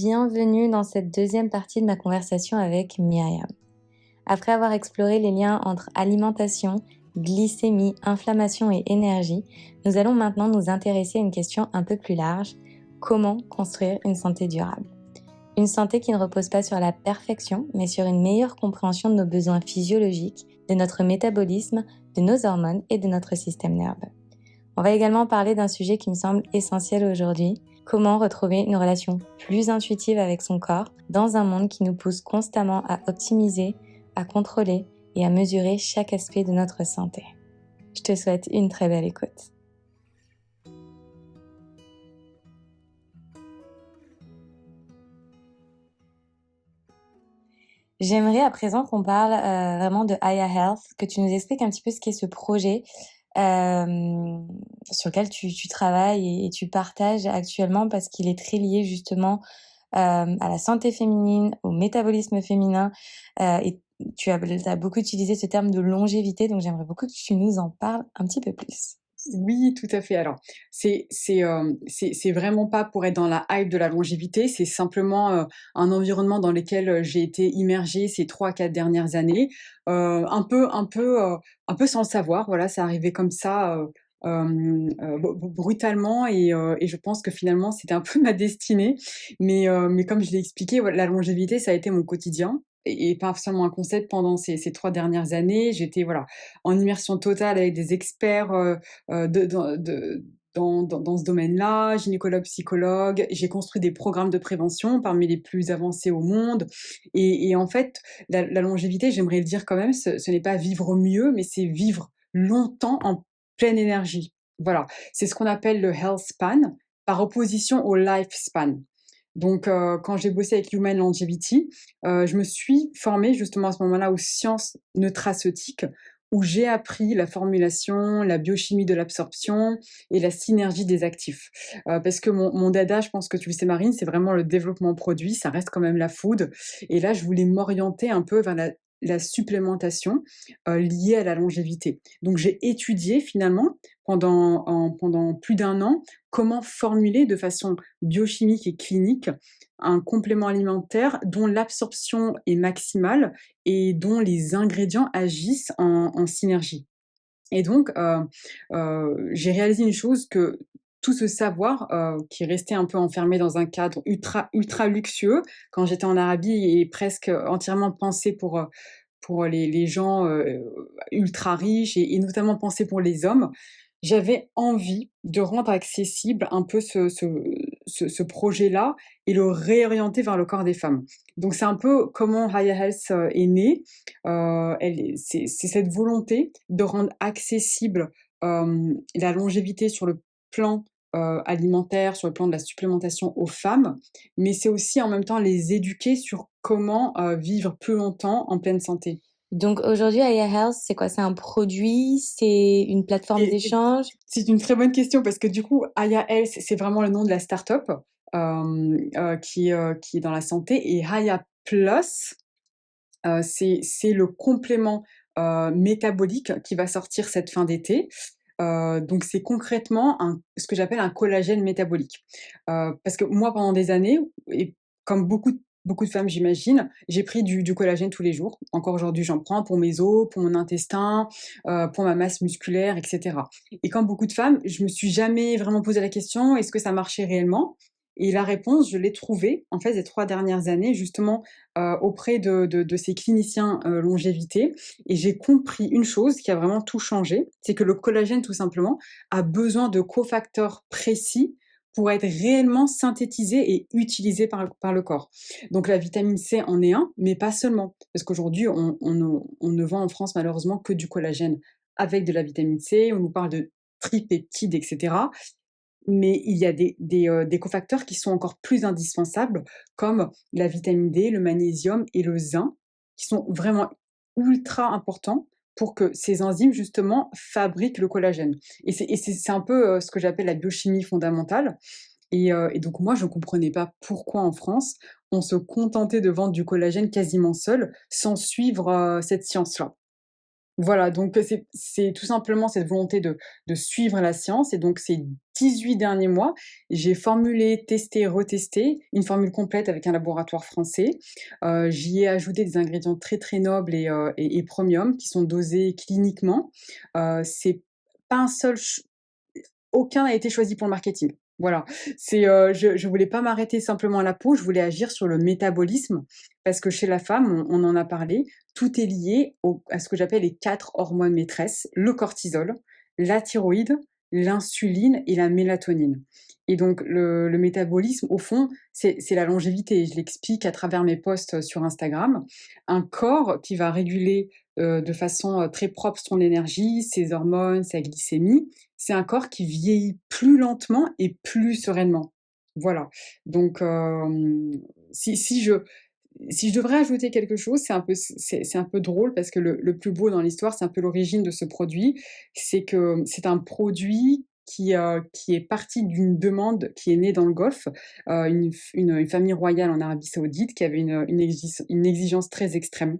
bienvenue dans cette deuxième partie de ma conversation avec Myriam. Après avoir exploré les liens entre alimentation, glycémie, inflammation et énergie, nous allons maintenant nous intéresser à une question un peu plus large: comment construire une santé durable? Une santé qui ne repose pas sur la perfection, mais sur une meilleure compréhension de nos besoins physiologiques, de notre métabolisme, de nos hormones et de notre système nerveux. On va également parler d'un sujet qui me semble essentiel aujourd'hui: comment retrouver une relation plus intuitive avec son corps dans un monde qui nous pousse constamment à optimiser, à contrôler et à mesurer chaque aspect de notre santé. Je te souhaite une très belle écoute. J'aimerais à présent qu'on parle vraiment de Aya Health, que tu nous expliques un petit peu ce qu'est ce projet sur lequel tu travailles et tu partages actuellement, parce qu'il est très lié justement à la santé féminine, au métabolisme féminin, et tu as beaucoup utilisé ce terme de longévité, donc j'aimerais beaucoup que tu nous en parles un petit peu plus. Oui, tout à fait. Alors, c'est vraiment pas pour être dans la hype de la longévité, c'est simplement, un environnement dans lequel, j'ai été immergée ces 3 à 4 dernières années, un peu sans le savoir. Voilà, c'est arrivé comme ça, brutalement et je pense que finalement c'était un peu ma destinée. Mais comme je l'ai expliqué, voilà, la longévité, ça a été mon quotidien et pas seulement un concept pendant ces 3 dernières années. J'étais, voilà, en immersion totale avec des experts, dans ce domaine-là, gynécologue, psychologue. J'ai construit des programmes de prévention parmi les plus avancés au monde. Et en fait, la longévité, j'aimerais le dire quand même, ce n'est pas vivre mieux, mais c'est vivre longtemps en pleine énergie. Voilà, c'est ce qu'on appelle le health span, par opposition au life span. Donc, quand j'ai bossé avec Human Longevity, je me suis formée justement à ce moment-là aux sciences nutraceutiques, où j'ai appris la formulation, la biochimie de l'absorption et la synergie des actifs. Parce que mon dada, je pense que tu le sais Marine, c'est vraiment le développement produit, ça reste quand même la food. Et là, je voulais m'orienter un peu vers la supplémentation, liée à la longévité. Donc j'ai étudié finalement pendant plus d'un an comment formuler de façon biochimique et clinique un complément alimentaire dont l'absorption est maximale et dont les ingrédients agissent en synergie. Et donc, j'ai réalisé une chose, que tout ce savoir, qui est resté un peu enfermé dans un cadre ultra luxueux quand j'étais en Arabie et presque entièrement pensé pour les gens, ultra riches et notamment pensé pour les hommes. J'avais envie de rendre accessible un peu ce projet-là et le réorienter vers le corps des femmes. Donc c'est un peu comment Haya Health, est né. C'est cette volonté de rendre accessible, la longévité sur le plan, alimentaire, sur le plan de la supplémentation aux femmes, mais c'est aussi en même temps les éduquer sur comment, vivre plus longtemps en pleine santé. Donc aujourd'hui, Aya Health, c'est quoi? C'est un produit? C'est une plateforme Et d'échange? c'est une très bonne question parce que du coup, Aya Health, c'est vraiment le nom de la start-up, qui est dans la santé, et Aya Plus, c'est le complément, métabolique qui va sortir cette fin d'été. Donc c'est concrètement ce que j'appelle un collagène métabolique. Parce que moi, pendant des années, et comme beaucoup de femmes, j'imagine, j'ai pris du collagène tous les jours. Encore aujourd'hui, j'en prends pour mes os, pour mon intestin, pour ma masse musculaire, et cetera. Et comme beaucoup de femmes, je me suis jamais vraiment posé la question: «Est-ce que ça marchait réellement?» Et la réponse, je l'ai trouvée, en fait, ces 3 dernières années, justement, auprès de ces cliniciens, longévité. Et j'ai compris une chose qui a vraiment tout changé, c'est que le collagène, tout simplement, a besoin de cofacteurs précis pour être réellement synthétisé et utilisé par le corps. Donc la vitamine C en est un, mais pas seulement. Parce qu'aujourd'hui, on ne vend en France malheureusement que du collagène avec de la vitamine C, on nous parle de tripeptides, et cetera. Mais il y a des cofacteurs qui sont encore plus indispensables, comme la vitamine D, le magnésium et le zinc, qui sont vraiment ultra importants pour que ces enzymes, justement, fabriquent le collagène. Et c'est un peu, ce que j'appelle la biochimie fondamentale. Et donc moi, je ne comprenais pas pourquoi en France, on se contentait de vendre du collagène quasiment seul, sans suivre, cette science-là. Voilà, donc c'est tout simplement cette volonté de suivre la science et donc ces 18 derniers mois, j'ai formulé, testé, retesté une formule complète avec un laboratoire français. J'y ai ajouté des ingrédients très, très nobles et premium qui sont dosés cliniquement. C'est pas un seul ch aucun n'a été choisi pour le marketing. Voilà, je voulais pas m'arrêter simplement à la peau, je voulais agir sur le métabolisme parce que chez la femme, on en a parlé, tout est lié au à ce que j'appelle les 4 hormones maîtresses, le cortisol, la thyroïde, l'insuline et la mélatonine et donc le métabolisme, au fond, c'est la longévité. Je l'explique à travers mes posts sur Instagram. Un corps qui va réguler, de façon, très propre son énergie, ses hormones, sa glycémie, c'est un corps qui vieillit plus lentement et plus sereinement. Voilà. Donc, si je devrais ajouter quelque chose, c'est un peu drôle parce que le plus beau dans l'histoire, c'est un peu l'origine de ce produit. C'est que c'est un produit qui est parti d'une demande qui est née dans le Golfe. Une famille royale en Arabie Saoudite qui avait une exigence très extrême,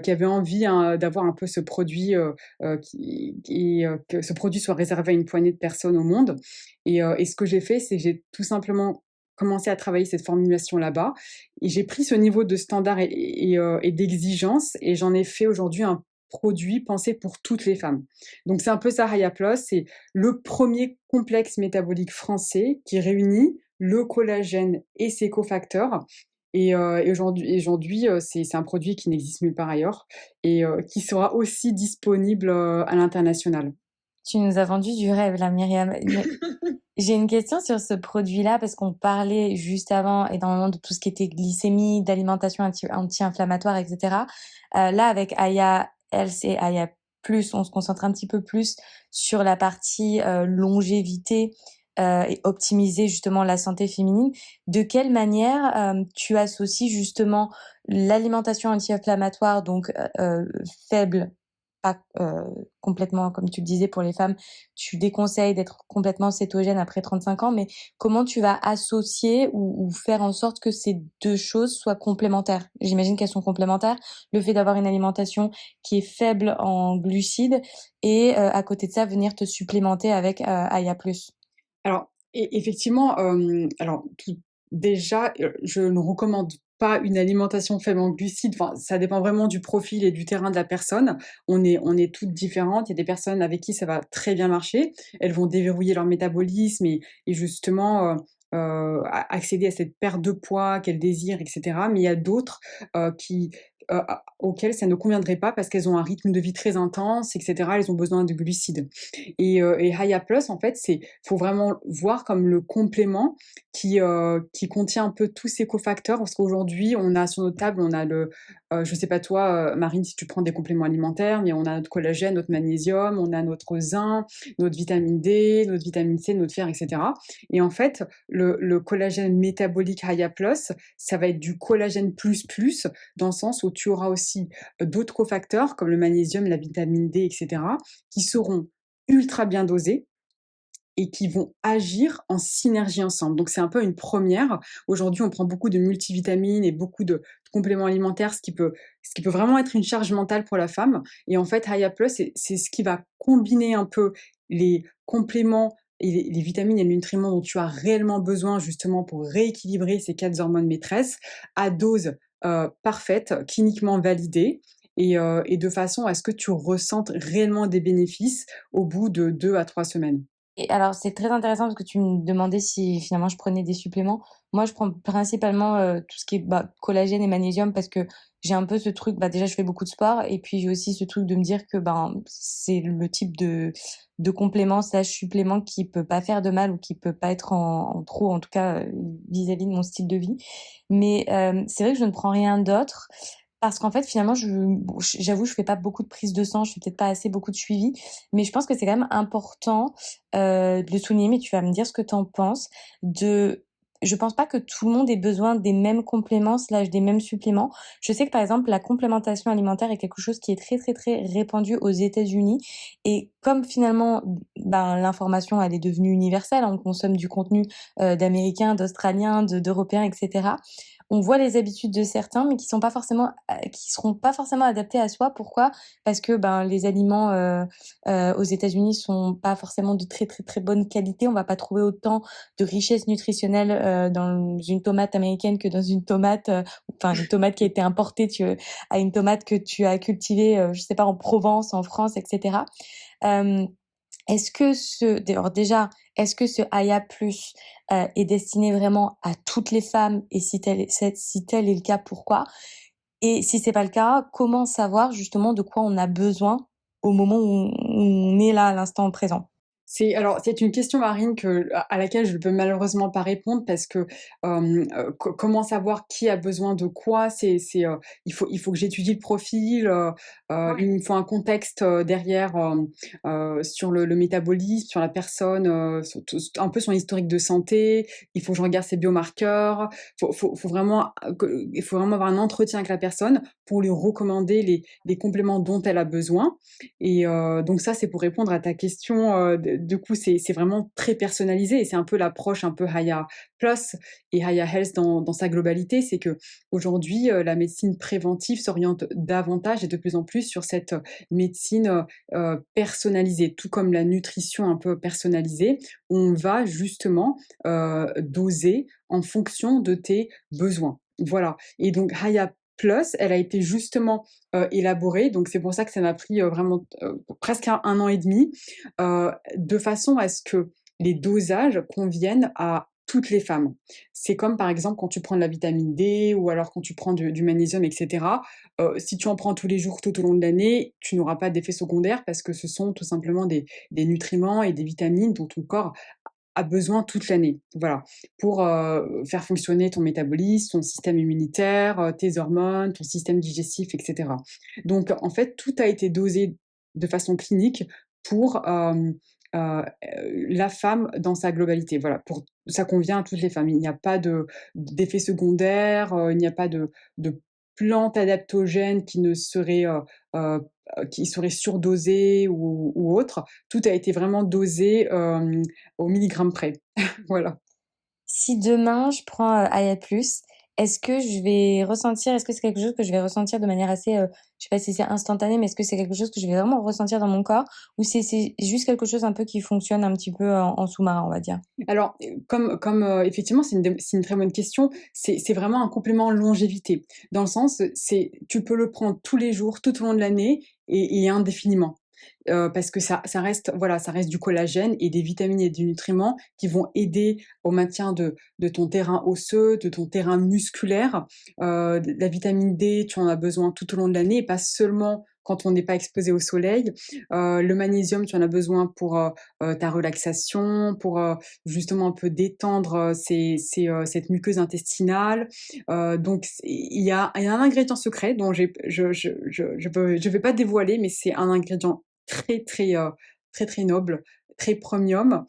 qui avait envie, hein, d'avoir un peu ce produit, que ce produit soit réservé à une poignée de personnes au monde et ce que j'ai fait, c'est que j'ai tout simplement commencé à travailler cette formulation là-bas et j'ai pris ce niveau de standard et d'exigence et j'en ai fait aujourd'hui un produit pensé pour toutes les femmes. Donc c'est un peu ça Haya Plus, c'est le premier complexe métabolique français qui réunit le collagène et ses cofacteurs et aujourd'hui, c'est un produit qui n'existe nulle part ailleurs et qui sera aussi disponible, à l'international. Tu nous as vendu du rêve là, Myriam. Mais j'ai une question sur ce produit-là parce qu'on parlait juste avant énormément de tout ce qui était glycémie, d'alimentation anti-inflammatoire, etc. Là, avec Aya Health et Aya Plus, on se concentre un petit peu plus sur la partie longévité et optimiser justement la santé féminine. De quelle manière tu associes justement l'alimentation anti-inflammatoire, donc faible, pas complètement, comme tu le disais, pour les femmes, tu déconseilles d'être complètement cétogène après 35 ans, mais comment tu vas associer ou faire en sorte que ces deux choses soient complémentaires? J'imagine qu'elles sont complémentaires. Le fait d'avoir une alimentation qui est faible en glucides et à côté de ça, venir te supplémenter avec Aya+. Alors, effectivement, alors tout déjà, je ne recommande pas une alimentation faible en glucides, enfin, ça dépend vraiment du profil et du terrain de la personne. On est toutes différentes. Il y a des personnes avec qui ça va très bien marcher. Elles vont déverrouiller leur métabolisme et justement, accéder à cette perte de poids qu'elles désirent et cetera. Mais il y a d'autres, qui, auxquelles ça ne conviendrait pas parce qu'elles ont un rythme de vie très intense et cetera. Elles ont besoin de glucides et Haya Plus, en fait, c'est faut vraiment voir comme le complément qui contient un peu tous ces cofacteurs parce qu'aujourd'hui, on a sur notre table, on a je sais pas toi, Marine, si tu prends des compléments alimentaires, mais on a notre collagène, notre magnésium, on a notre zinc, notre vitamine D, notre vitamine C, notre fer et cetera et en fait, le collagène métabolique Haya Plus, ça va être du collagène plus plus, dans le sens où tu auras aussi, d'autres cofacteurs comme le magnésium, la vitamine D et cetera, qui seront ultra bien dosés et qui vont agir en synergie ensemble. Donc c'est un peu une première. Aujourd'hui, on prend beaucoup de multivitamines et beaucoup de compléments alimentaires, ce qui peut vraiment être une charge mentale pour la femme et en fait, Haya Plus, c'est ce qui va combiner un peu les compléments et les vitamines et les nutriments dont tu as réellement besoin justement pour rééquilibrer ces 4 hormones maîtresses à dose, parfaite, cliniquement validée et de façon à ce que tu ressentes réellement des bénéfices au bout de 2 à 3 semaines. Et alors, c'est très intéressant parce que tu me demandais si finalement je prenais des suppléments. Moi, je prends principalement tout ce qui est collagène et magnésium parce que j'ai un peu ce truc, déjà je fais beaucoup de sport et puis j'ai aussi ce truc de me dire que c'est le type de complément slash supplément qui peut pas faire de mal ou qui peut pas être en trop, en tout cas vis-à-vis de mon style de vie. Mais c'est vrai que je ne prends rien d'autre. Parce qu'en fait, finalement, j'avoue, je fais pas beaucoup de prise de sang, je fais peut-être pas assez beaucoup de suivi, mais je pense que c'est quand même important de le souligner, mais tu vas me dire ce que tu en penses, je pense pas que tout le monde ait besoin des mêmes compléments slash des mêmes suppléments. Je sais que par exemple, la complémentation alimentaire est quelque chose qui est très très très répandu aux États-Unis et comme finalement, l'information elle est devenue universelle, on consomme du contenu d'Américains, d'Australiens, d'Européens, etc. on voit les habitudes de certains, mais qui seront pas forcément adaptés à soi. Pourquoi? Parce que, ben, les aliments, aux États-Unis sont pas forcément de très, très, très bonne qualité. On va pas trouver autant de richesse nutritionnelle, dans une tomate américaine que dans une tomate, enfin une tomate qui a été importée, à une tomate que tu as cultivée, je sais pas, en Provence, en France, et cetera. Hem, alors déjà, est-ce que ce Aya Plus, est destiné vraiment à toutes les femmes et si tel est le cas, pourquoi? Et si c'est pas le cas, comment savoir justement de quoi on a besoin au moment où on est là, à l'instant présent? C'est une question, Marine, à laquelle je ne peux malheureusement pas répondre parce que, comment savoir qui a besoin de quoi? Il faut que j'étudie le profil, il me faut un contexte, derrière, sur le métabolisme, sur la personne, sur tout un peu son historique de santé. Il faut que je regarde ses biomarqueurs. Faut vraiment, il faut vraiment avoir un entretien avec la personne pour lui recommander les compléments dont elle a besoin. Et donc ça, c'est pour répondre à ta question, du coup, c'est vraiment très personnalisé et c'est un peu l'approche un peu Haya Plus et Haya Health dans sa globalité. C'est qu'aujourd'hui, la médecine préventive s'oriente davantage et de plus en plus sur cette, médecine, personnalisée. Tout comme la nutrition un peu personnalisée, on va justement, doser en fonction de tes besoins. Voilà et donc Haya Plus, elle a été justement élaborée. Donc c'est pour ça que ça m'a pris, vraiment, presque un an et demi, de façon à ce que les dosages conviennent à toutes les femmes. C'est comme par exemple quand tu prends de la vitamine D ou alors quand tu prends du magnésium et cetera, si tu en prends tous les jours tout au long de l'année, tu n'auras pas d'effets secondaires parce que ce sont tout simplement des nutriments et des vitamines dont ton corps a besoin toute l'année. Voilà, pour, faire fonctionner ton métabolisme, ton système immunitaire, tes hormones, ton système digestif et cetera. Donc en fait, tout a été dosé de façon clinique pour, la femme dans sa globalité. Voilà, pour ça convient à toutes les femmes. Il n'y a pas d'effets secondaires, il n'y a pas de plantes adaptogènes heu, qui seraient surdosées ou autres. Tout a été vraiment dosé, au milligramme près. Voilà. Si demain je prends, Aya+, est-ce que c'est quelque chose que je vais ressentir de manière assez, je sais pas si c'est instantané, mais est-ce que c'est quelque chose que je vais vraiment ressentir dans mon corps? Ou c'est juste quelque chose un peu qui fonctionne un petit peu en sous-marin, on va dire? Alors, effectivement, c'est une très bonne question. C'est vraiment un complément longévité. Dans le sens, tu peux le prendre tous les jours, tout au long de l'année et indéfiniment. Parce que ça reste voilà, ça reste du collagène et des vitamines et des nutriments qui vont aider au maintien de ton terrain osseux, de ton terrain musculaire. De la vitamine D, tu en as besoin tout au long de l'année et pas seulement quand on n'est pas exposé au soleil. Le magnésium, tu en as besoin pour, ta relaxation, pour, justement un peu détendre, cette muqueuse intestinale. Donc il y a un ingrédient secret dont je vais pas dévoiler, mais c'est un ingrédient très, très, très, très noble, très premium,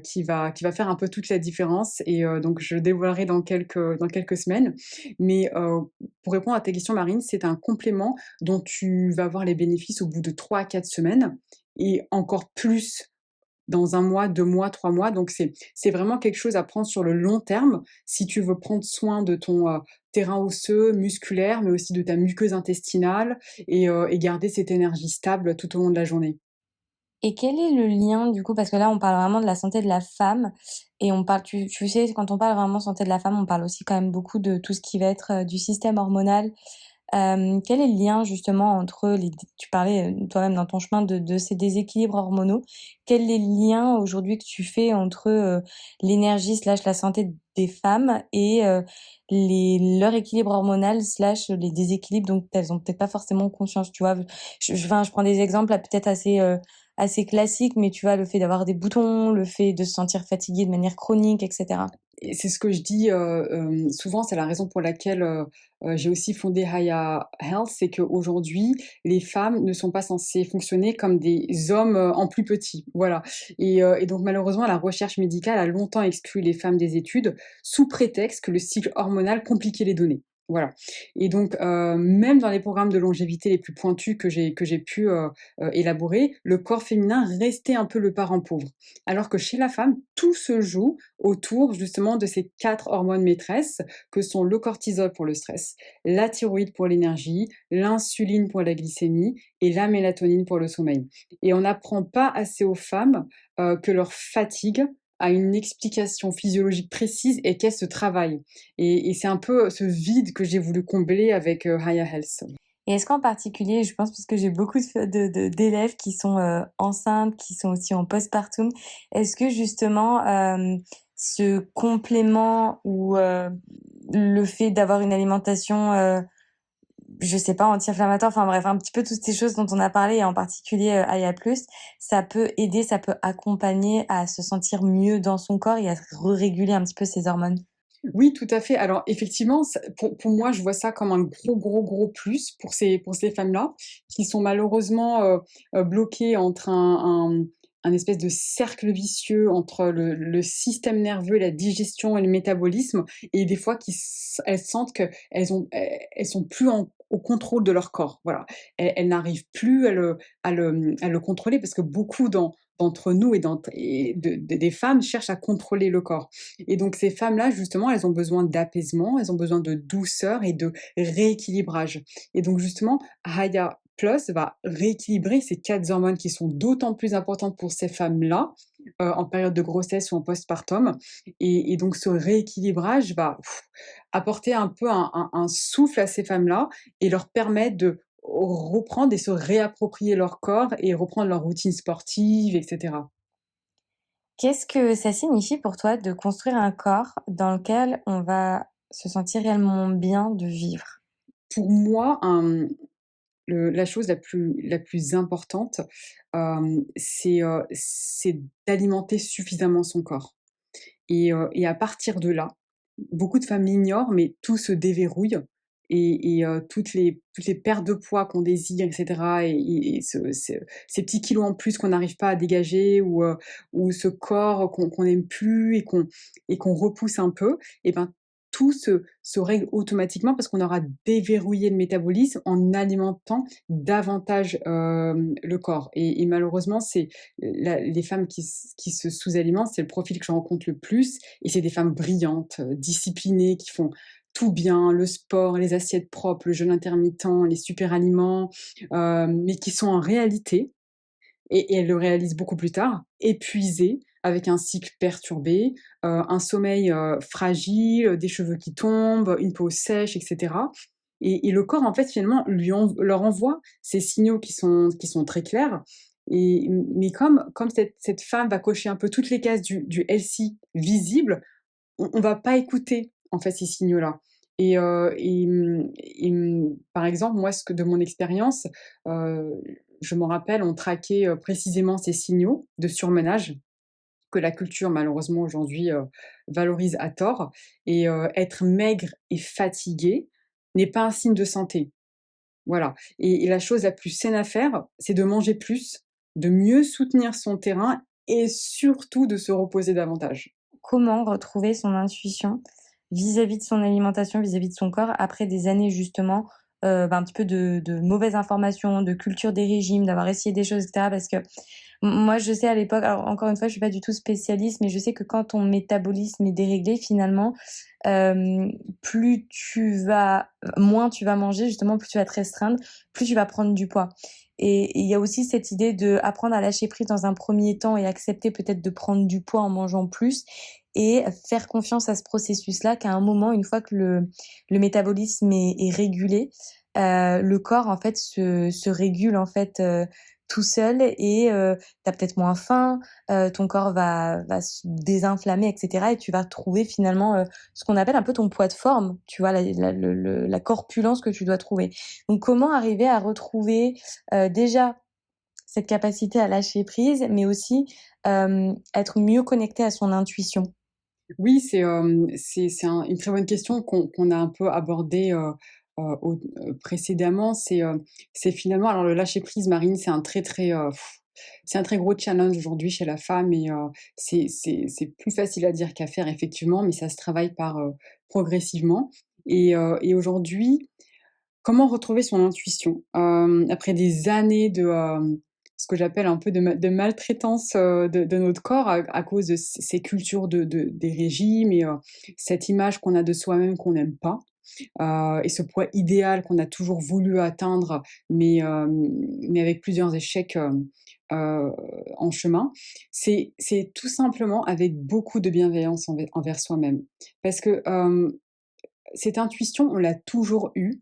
qui va faire un peu toute la différence et donc je dévoilerai dans quelques semaines. Mais pour répondre à ta question, Marine, c'est un complément dont tu vas voir les bénéfices au bout de 3 à 4 semaines et encore plus dans 1 mois, 2 mois, 3 mois. Donc c'est vraiment quelque chose à prendre sur le long terme si tu veux prendre soin de ton, terrain osseux, musculaire, mais aussi de ta muqueuse intestinale et garder cette énergie stable tout au long de la journée. Et quel est le lien du coup, parce que là on parle vraiment de la santé de la femme et on parle, tu sais, quand on parle vraiment santé de la femme, on parle aussi quand même beaucoup de tout ce qui va être, du système hormonal. Quel est le lien justement entre tu parlais, toi-même dans ton chemin de ces déséquilibres hormonaux. Quel est le lien aujourd'hui que tu fais entre, l'énergie slash la santé des femmes et leur équilibre hormonal slash les déséquilibres dont elles ont peut-être pas forcément conscience, tu vois? Je prends des exemples là peut-être assez classiques, mais tu vois, le fait d'avoir des boutons, le fait de se sentir fatigué de manière chronique et cetera. Et c'est ce que je dis, souvent, c'est la raison pour laquelle, j'ai aussi fondé Haya Health, c'est qu'aujourd'hui, les femmes ne sont pas censées fonctionner comme des hommes, en plus petit, voilà et donc malheureusement, la recherche médicale a longtemps exclu les femmes des études, sous prétexte que le cycle hormonal compliquait les données. Voilà et donc même dans les programmes de longévité les plus pointus que j'ai pu, élaborer, le corps féminin restait un peu le parent pauvre. Alors que chez la femme, tout se joue autour justement de ces 4 hormones maîtresses que sont le cortisol pour le stress, la thyroïde pour l'énergie, l'insuline pour la glycémie et la mélatonine pour le sommeil et on n'apprend pas assez aux femmes, que leur fatigue a une explication physiologique précise et qu'elle se travaille. Et c'est un peu ce vide que j'ai voulu combler avec, Haya Health. Et est-ce qu'en particulier, je pense parce que j'ai beaucoup d'élèves qui sont enceintes, qui sont aussi en postpartum, est-ce que justement ce complément ou le fait d'avoir une alimentation, je sais pas, anti-inflammatoire, enfin bref, un petit peu toutes ces choses dont on a parlé et en particulier Aya Plus, ça peut aider, ça peut accompagner à se sentir mieux dans son corps et à réguler un petit peu ses hormones? Oui, tout à fait. Alors effectivement, ça pour moi, je vois ça comme un gros, gros, gros plus pour ces femmes-là, qui sont malheureusement, bloquées entre un espèce de cercle vicieux entre le système nerveux, la digestion et le métabolisme et des fois elles sentent qu'elles sont plus au contrôle de leur corps. Voilà. Elles n'arrivent plus à le contrôler parce que beaucoup d'entre nous et des femmes cherchent à contrôler le corps. Et donc ces femmes-là, justement, elles ont besoin d'apaisement, elles ont besoin de douceur et de rééquilibrage. Et donc justement, Haya Plus va rééquilibrer ces 4 hormones qui sont d'autant plus importantes pour ces femmes-là, en période de grossesse ou en postpartum. Et donc ce rééquilibrage va apporter un peu un souffle à ces femmes-là et leur permettre de reprendre et se réapproprier leur corps et reprendre leur routine sportive, et cetera. Qu'est-ce que ça signifie pour toi de construire un corps dans lequel on va se sentir réellement bien de vivre? Pour moi, la chose la plus importante, c'est d'alimenter suffisamment son corps et à partir de là, beaucoup de femmes l'ignorent, mais tout se déverrouille et toutes les pertes de poids qu'on désire et cetera et ces petits kilos en plus qu'on n'arrive pas à dégager ou ce corps qu'on n'aime plus et qu'on repousse un peu et ben, tout se règle automatiquement parce qu'on aura déverrouillé le métabolisme en alimentant davantage, le corps et malheureusement, c'est la les femmes qui se sous-alimentent, c'est le profil que je rencontre le plus et c'est des femmes brillantes, disciplinées, qui font tout bien, le sport, les assiettes propres, le jeûne intermittent, les super aliments, mais qui sont en réalité et elles le réalisent beaucoup plus tard, épuisées, avec un cycle perturbé, un sommeil, fragile, des cheveux qui tombent, une peau sèche et cetera et le corps, en fait, finalement, leur envoie ces signaux qui sont très clairs mais comme cette femme va cocher un peu toutes les cases du healthy visible, on va pas écouter, en fait, ces signaux-là par exemple, moi, ce que de mon expérience, heu, je me rappelle, on traquait, précisément ces signaux de surmenage que la culture, malheureusement, aujourd'hui, valorise à tort être maigre et fatigué n'est pas un signe de santé. Voilà et la chose la plus saine à faire, c'est de manger plus, de mieux soutenir son terrain et surtout de se reposer davantage. Comment retrouver son intuition vis-à-vis de son alimentation, vis-à-vis de son corps après des années justement, un petit peu de mauvaises informations, de culture des régimes, d'avoir essayé des choses et cetera? Parce que moi je sais à l'époque, alors encore une fois je suis pas du tout spécialiste, mais je sais que quand ton métabolisme est déréglé finalement, hem, plus tu vas moins tu vas manger justement, plus tu vas te restreindre, plus tu vas prendre du poids. Et il y a aussi cette idée d'apprendre à lâcher prise dans un premier temps et accepter peut-être de prendre du poids en mangeant plus et faire confiance à ce processus-là, qu'à un moment, une fois que le métabolisme est régulé, le corps en fait se régule en fait, tout seul et tu peut-être moins faim, ton corps va se désinflammer et cetera et tu vas trouver finalement, ce qu'on appelle un peu ton poids de forme, tu vois? La corpulence que tu dois trouver. Donc comment arriver à retrouver, déjà cette capacité à lâcher prise, mais aussi, être mieux connecté à son intuition? Oui, c'est une très bonne question qu'on a un peu abordée, précédemment. C'est finalement alors le lâcher prise, Marine, c'est un très gros challenge aujourd'hui chez la femme c'est plus facile à dire qu'à faire effectivement, mais ça se travaille par, progressivement Et aujourd'hui, comment retrouver son intuition? Après des années de, ce que j'appelle un peu de maltraitance, de notre corps à cause de ces cultures des régimes et cette image qu'on a de soi-même qu'on n'aime pas, et ce poids idéal qu'on a toujours voulu atteindre, mais avec plusieurs échecs, heu, en chemin. C'est tout simplement avec beaucoup de bienveillance envers soi-même. Parce que, cette intuition, on l'a toujours eue,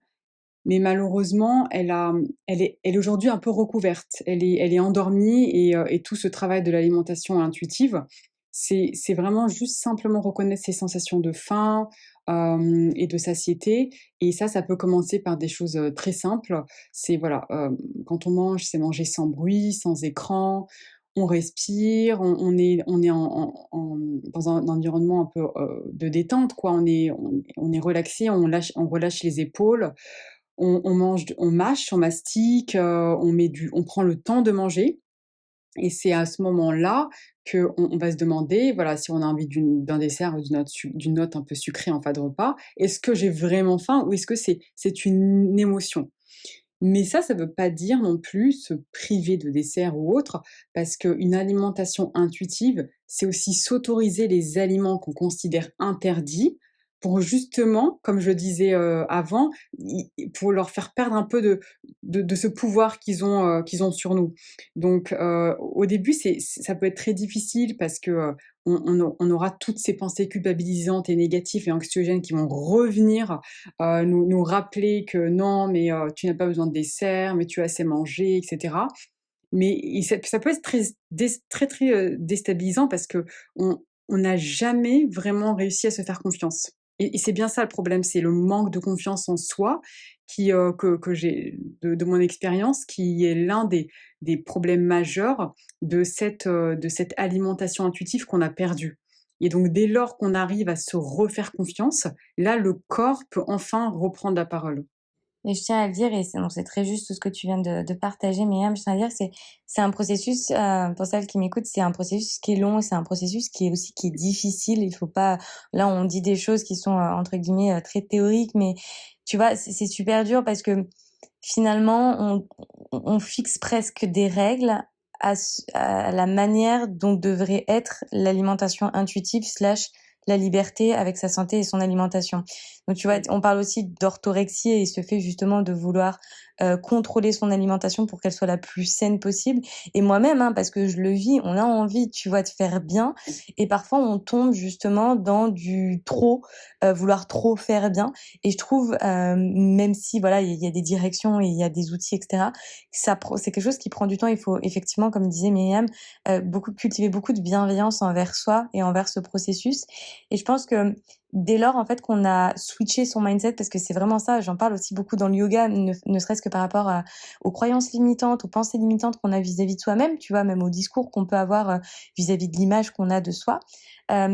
mais malheureusement, elle est aujourd'hui un peu recouverte. Elle est endormie et tout ce travail de l'alimentation intuitive, c'est vraiment juste simplement reconnaître ses sensations de faim, et de satiété et ça peut commencer par des choses, très simples. C'est voilà, quand on mange, c'est manger sans bruit, sans écran, on respire, on est dans un environnement un peu, de détente quoi. On est relaxé, on relâche les épaules, on mange on mâche, on mastique, on prend le temps de manger et c'est à ce moment-là qu'on va se demander, voilà, si on a envie d'un dessert ou d'une note un peu sucrée en fin de repas. Est-ce que j'ai vraiment faim ou est-ce que c'est une émotion? Mais ça veut pas dire non plus se priver de dessert ou autre, parce qu'une alimentation intuitive, c'est aussi s'autoriser les aliments qu'on considère interdits pour justement, comme je disais, avant, pour leur faire perdre un peu de ce pouvoir qu'ils ont sur nous. Donc, au début, ça peut être très difficile parce que, on aura toutes ces pensées culpabilisantes et négatives et anxiogènes qui vont revenir nous rappeler que non, mais tu n'as pas besoin de dessert, mais tu as assez mangé, et cetera. Mais ça peut être très, déstabilisant parce qu'on n'a jamais vraiment réussi à se faire confiance. Et c'est bien ça le problème, c'est le manque de confiance en soi que j'ai de mon expérience, qui est l'un des problèmes majeurs de cette alimentation intuitive qu'on a perdue. Et donc dès lors qu'on arrive à se refaire confiance, là, le corps peut enfin reprendre la parole. Et je tiens à le dire, et c'est très juste tout ce que tu viens de partager, Myriam. Je tiens à dire, c'est un processus, pour celles qui m'écoutent, c'est un processus qui est long, c'est un processus qui est difficile. Il faut pas, là, on dit des choses qui sont, entre guillemets, très théoriques, mais tu vois, c'est super dur parce que finalement, on fixe presque des règles à la manière dont devrait être l'alimentation intuitive slash la liberté avec sa santé et son alimentation. Donc tu vois, Mmh. on parle aussi d'orthorexie et ce fait justement de vouloir contrôler son alimentation pour qu'elle soit la plus saine possible. Et moi-même, hein, parce que je le vis, on a envie, tu vois, de faire bien. Et parfois, on tombe justement dans du trop, vouloir trop faire bien. Et je trouve, même si voilà, il y a des directions et il y a des outils, etc., c'est quelque chose qui prend du temps. Il faut effectivement, comme disait Myriam, cultiver beaucoup de bienveillance envers soi et envers ce processus. Et je pense que dès lors, en fait, qu'on a switché son mindset, parce que c'est vraiment ça, j'en parle aussi beaucoup dans le yoga, ne serait-ce que par rapport aux croyances limitantes, aux pensées limitantes qu'on a vis-à-vis de soi-même, tu vois, même au discours qu'on peut avoir vis-à-vis de l'image qu'on a de soi,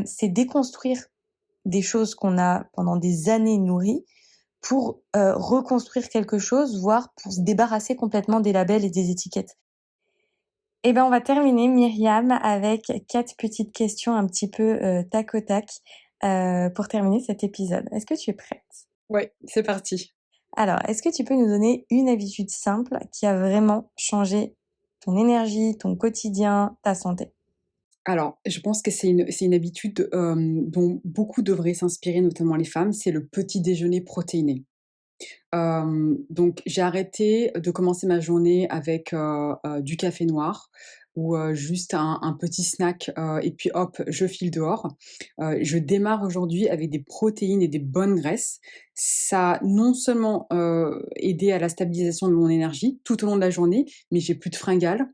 c'est déconstruire des choses qu'on a pendant des années nourries pour reconstruire quelque chose, voire pour se débarrasser complètement des labels et des étiquettes. Eh ben, on va terminer, Myriam, avec 4 petites questions un petit peu tac au tac pour terminer cet épisode. Est-ce que tu es prête? Ouais, c'est parti. Alors, est-ce que tu peux nous donner une habitude simple qui a vraiment changé ton énergie, ton quotidien, ta santé? Alors, je pense que c'est une habitude, dont beaucoup devraient s'inspirer, notamment les femmes, c'est le petit déjeuner protéiné. Donc j'ai arrêté de commencer ma journée avec, du café noir ou, juste un petit snack, et puis hop, je file dehors. Je démarre aujourd'hui avec des protéines et des bonnes graisses. Ça a non seulement, aidé à la stabilisation de mon énergie tout au long de la journée, mais j'ai plus de fringales,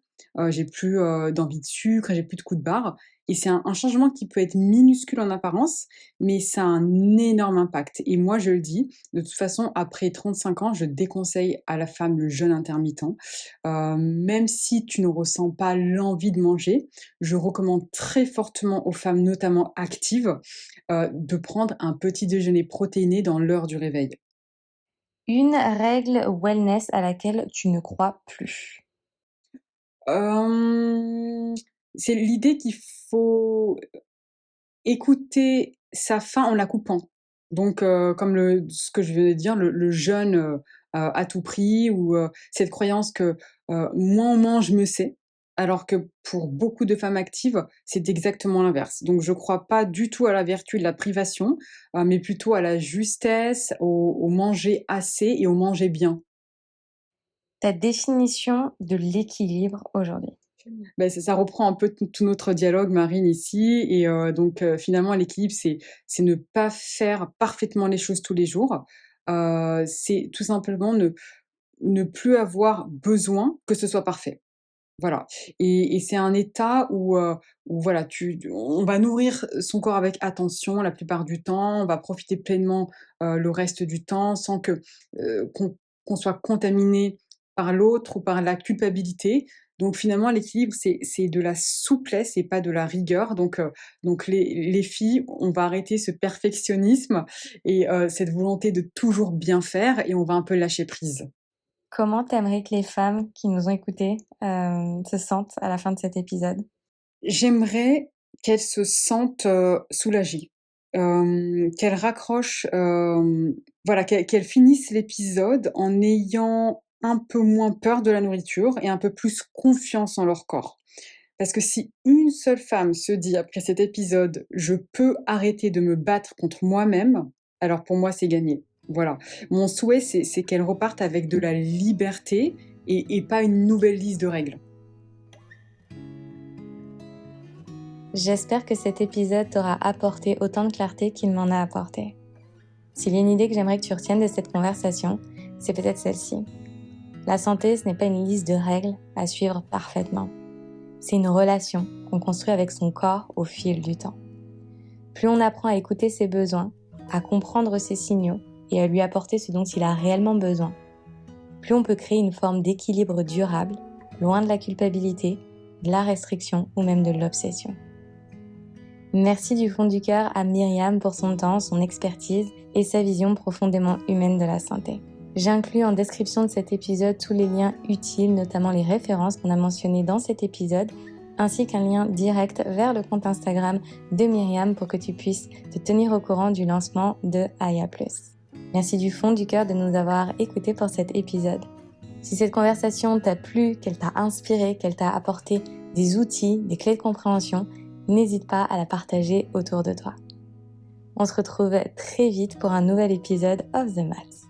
j'ai plus, d'envie de sucre, j'ai plus de coups de barre et c'est un changement qui peut être minuscule en apparence, mais ça a un énorme impact et moi je le dis, de toute façon, après 35 ans, je déconseille à la femme le jeûne intermittent. Même si tu ne ressens pas l'envie de manger, je recommande très fortement aux femmes, notamment actives, de prendre un petit déjeuner protéiné dans l'heure du réveil. Une règle wellness à laquelle tu ne crois plus? Hem, c'est l'idée qu'il faut écouter sa faim en la coupant. Donc comme ce que je venais de dire, le jeûne, à tout prix ou cette croyance que, moins on mange, mieux c'est. Alors que pour beaucoup de femmes actives, c'est exactement l'inverse. Donc je crois pas du tout à la vertu de la privation, mais plutôt à la justesse, au manger assez et au manger bien. Ta définition de l'équilibre aujourd'hui. Beh, ça reprend un peu tout notre dialogue, Marine, ici et donc finalement l'équilibre, c'est ne pas faire parfaitement les choses tous les jours. C'est tout simplement ne plus avoir besoin que ce soit parfait. Voilà et c'est un état où voilà, on va nourrir son corps avec attention la plupart du temps, on va profiter pleinement, le reste du temps sans que, qu'on soit contaminé par l'autre ou par la culpabilité. Donc finalement l'équilibre c'est de la souplesse et pas de la rigueur donc les filles, on va arrêter ce perfectionnisme et cette volonté de toujours bien faire et on va un peu lâcher prise. Comment t'aimerais que les femmes qui nous ont écoutées, se sentent à la fin de cet épisode? J'aimerais qu'elle se sente, soulagée, qu'elle raccroche, voilà, qu'elle finisse l'épisode en ayant un peu moins peur de la nourriture et un peu plus confiance en leur corps. Parce que si une seule femme se dit après cet épisode: «Je peux arrêter de me battre contre moi-même», alors pour moi c'est gagné. Voilà. Mon souhait c'est qu'elle reparte avec de la liberté et pas une nouvelle liste de règles. J'espère que cet épisode t'aura apporté autant de clarté qu'il m'en a apporté. S'il y a une idée que j'aimerais que tu retiennes de cette conversation, c'est peut-être celle-ci. La santé, ce n'est pas une liste de règles à suivre parfaitement. C'est une relation qu'on construit avec son corps au fil du temps. Plus on apprend à écouter ses besoins, à comprendre ses signaux et à lui apporter ce dont il a réellement besoin, plus on peut créer une forme d'équilibre durable, loin de la culpabilité, de la restriction ou même de l'obsession. Merci du fond du cœur à Myriam pour son temps, son expertise et sa vision profondément humaine de la santé. J'inclus en description de cet épisode tous les liens utiles, notamment les références qu'on a mentionnées dans cet épisode, ainsi qu'un lien direct vers le compte Instagram de Myriam pour que tu puisses te tenir au courant du lancement de Aya+. Merci du fond du cœur de nous avoir écoutés pour cet épisode. Si cette conversation t'a plu, qu'elle t'a inspiré, qu'elle t'a apporté des outils, des clés de compréhension, n'hésite pas à la partager autour de toi. On se retrouve très vite pour un nouvel épisode of The Maths.